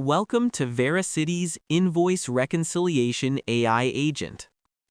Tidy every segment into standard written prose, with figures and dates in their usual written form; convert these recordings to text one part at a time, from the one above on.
Welcome to Vericity's Invoice Reconciliation AI Agent.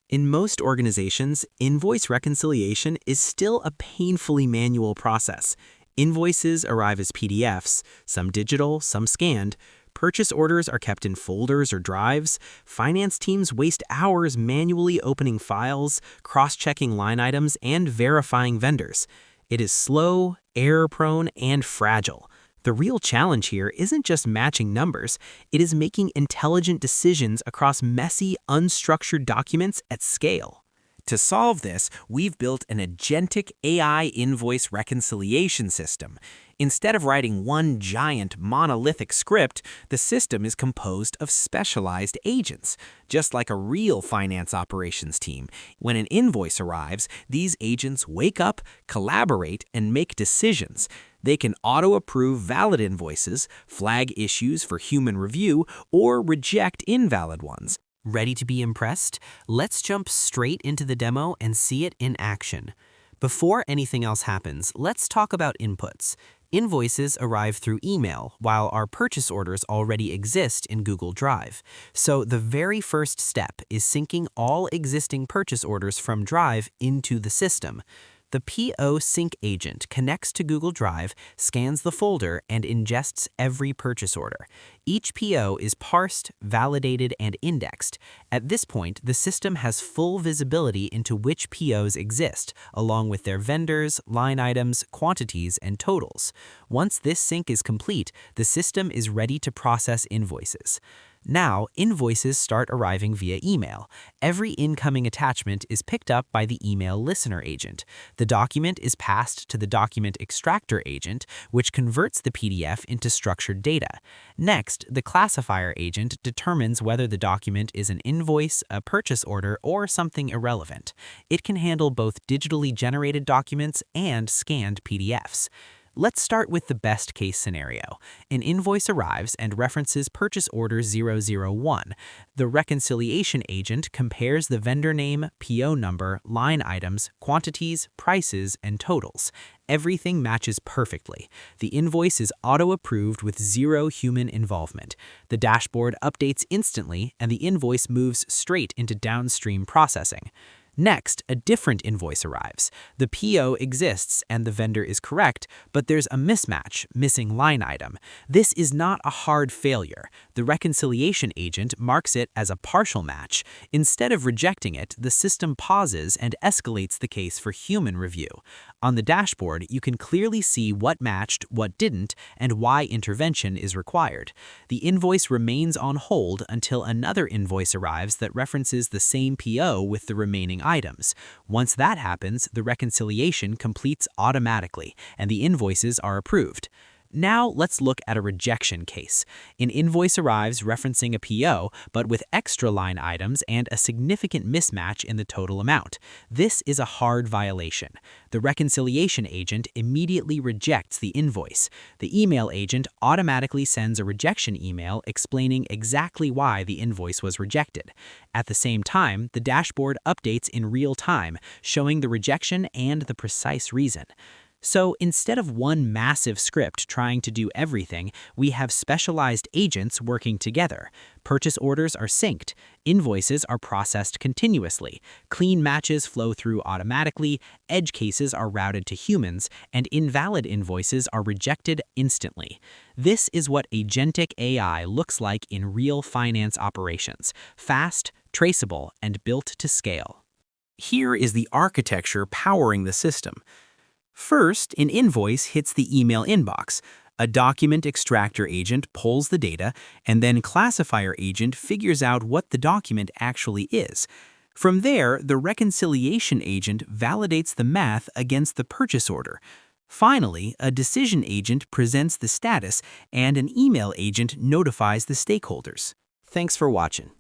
In most organizations, invoice reconciliation is still a painfully manual process. Invoices arrive as PDFs, some digital, some scanned. Purchase orders are kept in folders or drives. Finance teams waste hours manually opening files, cross-checking line items, and verifying vendors. It is slow, error-prone, and fragile. The real challenge here isn't just matching numbers, it is making intelligent decisions across messy, unstructured documents at scale. To solve this, we've built an Agentic AI invoice reconciliation system. Instead of writing one giant monolithic script, the system is composed of specialized agents. Just like a real finance operations team, when an invoice arrives, these agents wake up, collaborate, and make decisions. They can auto-approve valid invoices, flag issues for human review, or reject invalid ones. Ready to be impressed? Let's jump straight into the demo and see it in action. Before anything else happens, let's talk about inputs. Invoices arrive through email, while our purchase orders already exist in Google Drive. So the very first step is syncing all existing purchase orders from Drive into the system. The PO Sync agent connects to Google Drive, scans the folder, and ingests every purchase order. Each PO is parsed, validated, and indexed. At this point, the system has full visibility into which POs exist, along with their vendors, line items, quantities, and totals. Once this sync is complete, the system is ready to process invoices. Now, invoices start arriving via email. Every incoming attachment is picked up by the email listener agent. The document is passed to the document extractor agent, which converts the PDF into structured data. Next, the classifier agent determines whether the document is an invoice, a purchase order, or something irrelevant. It can handle both digitally generated documents and scanned PDFs. Let's start with the best-case scenario. An invoice arrives and references purchase order 001. The reconciliation agent compares the vendor name, PO number, line items, quantities, prices, and totals. Everything matches perfectly. The invoice is auto-approved with zero human involvement. The dashboard updates instantly, and the invoice moves straight into downstream processing. Next, a different invoice arrives. The PO exists and the vendor is correct, but there's a mismatch, missing line item. This is not a hard failure. The reconciliation agent marks it as a partial match. Instead of rejecting it, the system pauses and escalates the case for human review. On the dashboard, you can clearly see what matched, what didn't, and why intervention is required. The invoice remains on hold until another invoice arrives that references the same PO with the remaining items. Once that happens, the reconciliation completes automatically, and the invoices are approved. Now let's look at a rejection case. An invoice arrives referencing a PO, but with extra line items and a significant mismatch in the total amount. This is a hard violation. The reconciliation agent immediately rejects the invoice. The email agent automatically sends a rejection email explaining exactly why the invoice was rejected. At the same time, the dashboard updates in real time, showing the rejection and the precise reason. So instead of one massive script trying to do everything, we have specialized agents working together. Purchase orders are synced, invoices are processed continuously, clean matches flow through automatically, edge cases are routed to humans, and invalid invoices are rejected instantly. This is what Agentic AI looks like in real finance operations: fast, traceable, and built to scale. Here is the architecture powering the system. First, an invoice hits the email inbox. A document extractor agent pulls the data, and then classifier agent figures out what the document actually is. From there, the reconciliation agent validates the math against the purchase order. Finally, a decision agent presents the status, and an email agent notifies the stakeholders. Thanks for watching.